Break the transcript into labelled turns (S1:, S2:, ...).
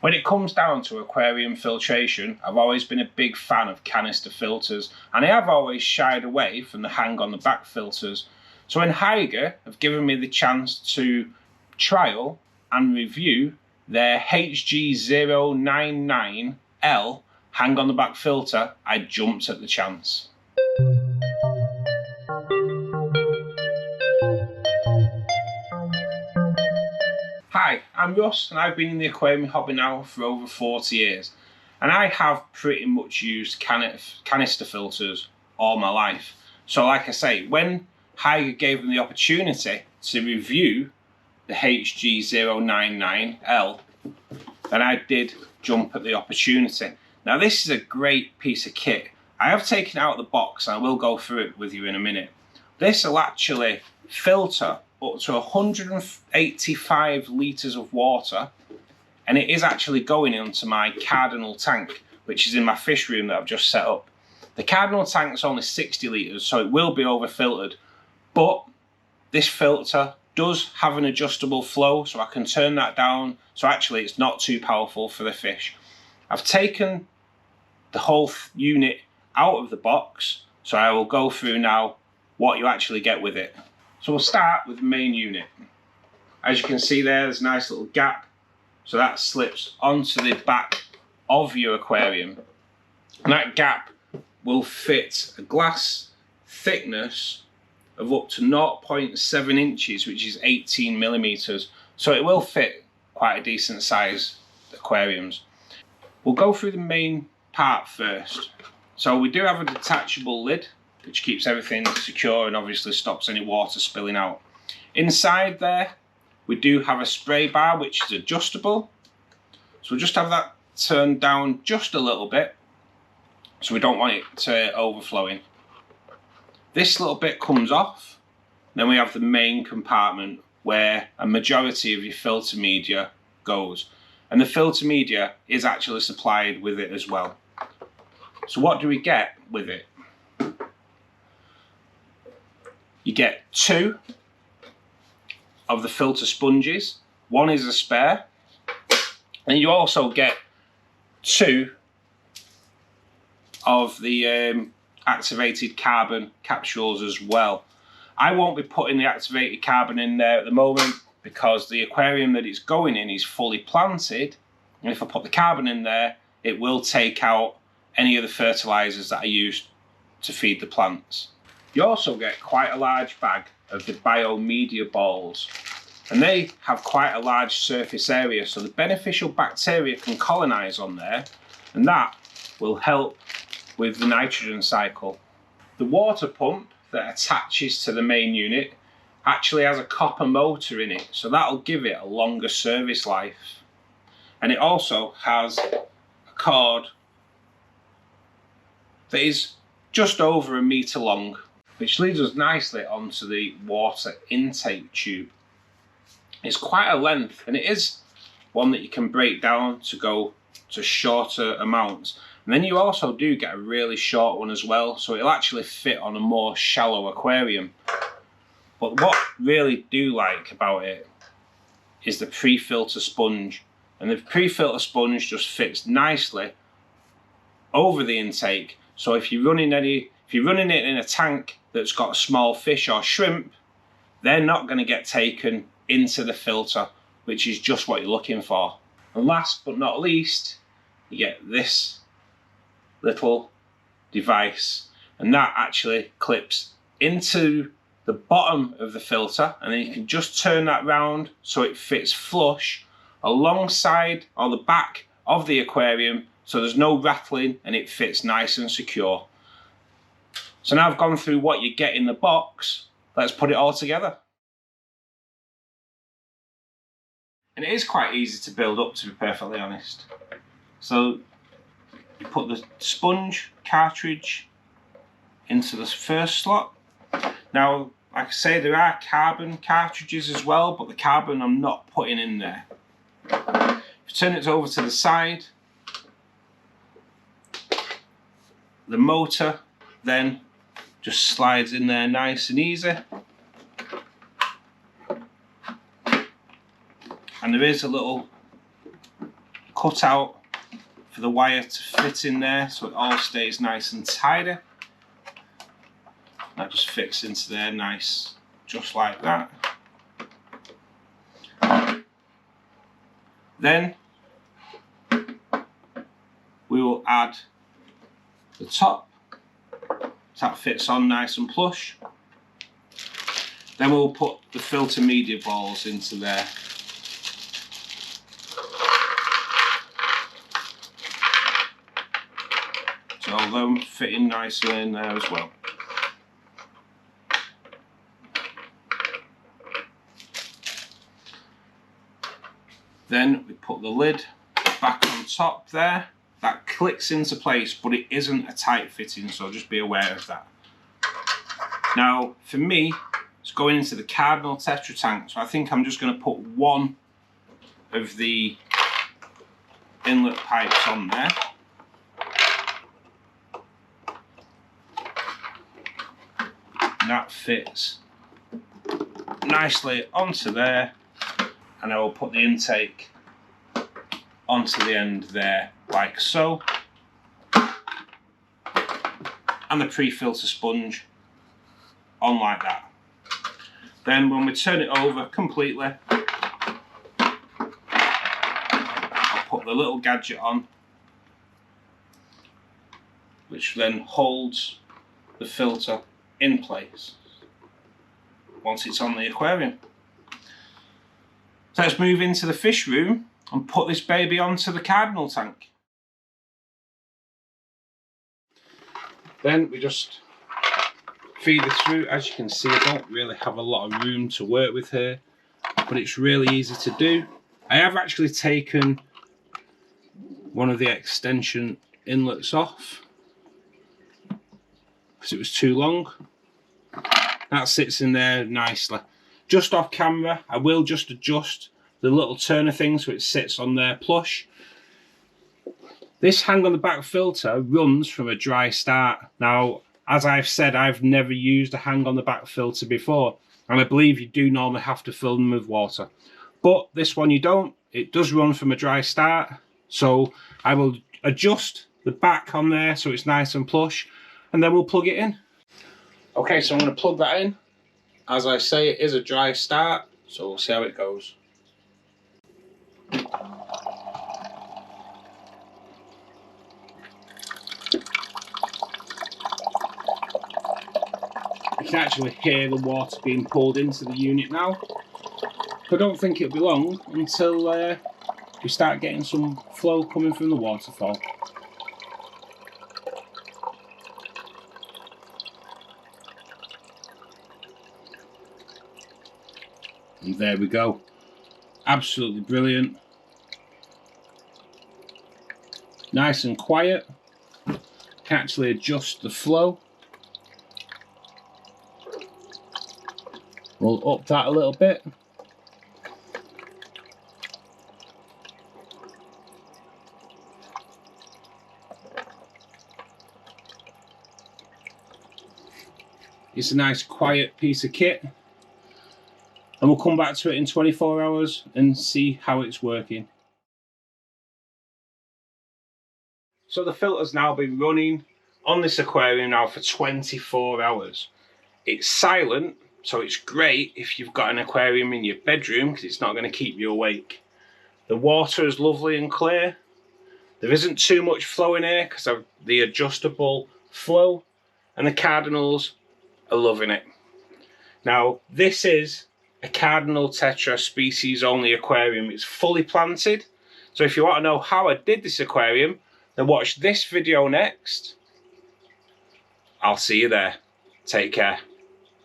S1: When it comes down to aquarium filtration, I've always been a big fan of canister filters, and I have always shied away from the hang on the back filters. So when Hygger have given me the chance to trial and review their HG099L hang on the back filter, I jumped at the chance. Hi, I'm Russ and I've been in the aquarium hobby now for over 40 years, and I have pretty much used canister filters all my life. So like I say, when Hygger gave me the opportunity to review the HG099L, then I did jump at the opportunity. Now this is a great piece of kit. I have taken it out of the box and I will go through it with you in a minute. This will actually filter up to 185 litres of water, and it is actually going into my Cardinal tank, which is in my fish room that I've just set up. The Cardinal tank is only 60 litres, so it will be over filtered, but this filter does have an adjustable flow, so I can turn that down, so actually it's not too powerful for the fish. I've taken the whole unit out of the box, so I will go through now what you actually get with it. So we'll start with the main unit. As you can see there's a nice little gap, so that slips onto the back of your aquarium, and that gap will fit a glass thickness of up to 0.7 inches, which is 18 millimeters, so it will fit quite a decent size aquariums. We'll go through the main part first. So we do have a detachable lid which keeps everything secure and obviously stops any water spilling out. Inside there we do have a spray bar which is adjustable, so we'll just have that turned down just a little bit so we don't want it to overflowing. This little bit comes off, then we have the main compartment where a majority of your filter media goes, and the filter media is actually supplied with it as well. So what do we get with it? You get 2 of the filter sponges, 1 is a spare, and you also get 2 of the activated carbon capsules as well. I won't be putting the activated carbon in there at the moment because the aquarium that it's going in is fully planted, and if I put the carbon in there it will take out any of the fertilizers that I use to feed the plants. You also get quite a large bag of the biomedia balls, and they have quite a large surface area, so the beneficial bacteria can colonize on there, and that will help with the nitrogen cycle. The water pump that attaches to the main unit actually has a copper motor in it, so that'll give it a longer service life. And it also has a cord that is just over 1 meter long, which leads us nicely onto the water intake tube. It's quite a length, and it is one that you can break down to go to shorter amounts. And then you also do get a really short one as well, so it'll actually fit on a more shallow aquarium. But what I really do like about it is the pre-filter sponge, and the pre-filter sponge just fits nicely over the intake. So if you're running it in a tank that's got a small fish or shrimp, they're not going to get taken into the filter, which is just what you're looking for. And last but not least, you get this little device, and that actually clips into the bottom of the filter, and then you can just turn that round so it fits flush alongside or the back of the aquarium, so there's no rattling and it fits nice and secure. So now I've gone through what you get in the box, let's put it all together. And it is quite easy to build up, to be perfectly honest. So you put the sponge cartridge into the first slot. Now, like I say, there are carbon cartridges as well, but the carbon I'm not putting in there. If you turn it over to the side, the motor then just slides in there nice and easy. And there is a little cut out for the wire to fit in there so it all stays nice and tidy. That just fits into there nice, just like that. Then we will add the top. That fits on nice and plush. Then we'll put the filter media balls into there. So them fitting nicely in there as well. Then we put the lid back on top there. That clicks into place, but it isn't a tight fitting, so just be aware of that. Now, for me, it's going into the Cardinal Tetra tank, so I think I'm just going to put one of the inlet pipes on there. And that fits nicely onto there, and I will put the intake onto the end there, like so, and the pre-filter sponge on like that. Then when we turn it over completely, I'll put the little gadget on, which then holds the filter in place once it's on the aquarium. So let's move into the fish room and put this baby onto the Cardinal tank. Then we just feed it through. As you can see, I don't really have a lot of room to work with here, but it's really easy to do. I have actually taken one of the extension inlets off because it was too long. That sits in there nicely. Just off camera, I will just adjust the little turner thing so it sits on there plush. This hang on the back filter runs from a dry start. Now, as I've said, I've never used a hang on the back filter before, and I believe you do normally have to fill them with water. But this one you don't. It does run from a dry start, so I will adjust the back on there so it's nice and plush, and then we'll plug it in. Okay, so I'm going to plug that in. As I say, it is a dry start, so we'll see how it goes. You can actually hear the water being pulled into the unit now. I don't think it'll be long until we start getting some flow coming from the waterfall. And there we go. Absolutely brilliant. Nice and quiet. Can actually adjust the flow. We'll up that a little bit. It's a nice quiet piece of kit. And we'll come back to it in 24 hours and see how it's working. So the filter's now been running on this aquarium now for 24 hours. It's silent, so it's great if you've got an aquarium in your bedroom because it's not going to keep you awake. The water is lovely and clear. There isn't too much flow in here because of the adjustable flow, and the Cardinals are loving it. Now, this is a Cardinal Tetra species only aquarium. It's fully planted. So if you want to know how I did this aquarium, then watch this video next. I'll see you there. Take care.